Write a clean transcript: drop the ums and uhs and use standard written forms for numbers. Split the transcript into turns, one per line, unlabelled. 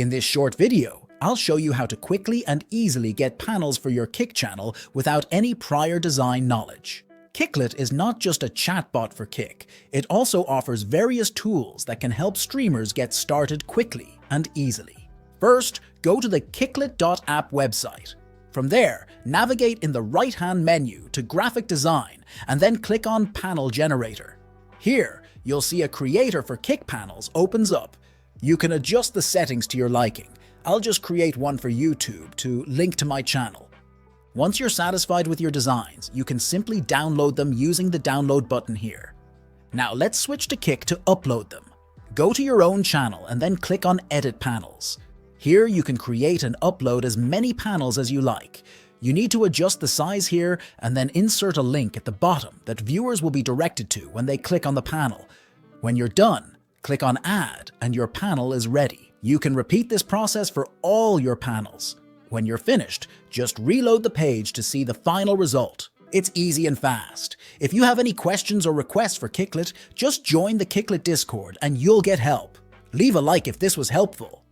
In this short video, I'll show you how to quickly and easily get panels for your Kick channel without any prior design knowledge. Kicklet is not just a chatbot for Kick, it also offers various tools that can help streamers get started quickly and easily. First, go to the Kicklet.app website. From there, navigate in the right-hand menu to Graphic Design and then click on Panel Generator. Here, you'll see a creator for Kick panels opens up. You can adjust the settings to your liking. I'll just create one for YouTube to link to my channel. Once you're satisfied with your designs, you can simply download them using the download button here. Now let's switch to Kick to upload them. Go to your own channel and then click on Edit Panels. Here you can create and upload as many panels as you like. You need to adjust the size here and then insert a link at the bottom that viewers will be directed to when they click on the panel. When you're done, click on Add and your panel is ready. You can repeat this process for all your panels. When you're finished, just reload the page to see the final result. It's easy and fast. If you have any questions or requests for Kicklet, just join the Kicklet Discord and you'll get help. Leave a like if this was helpful.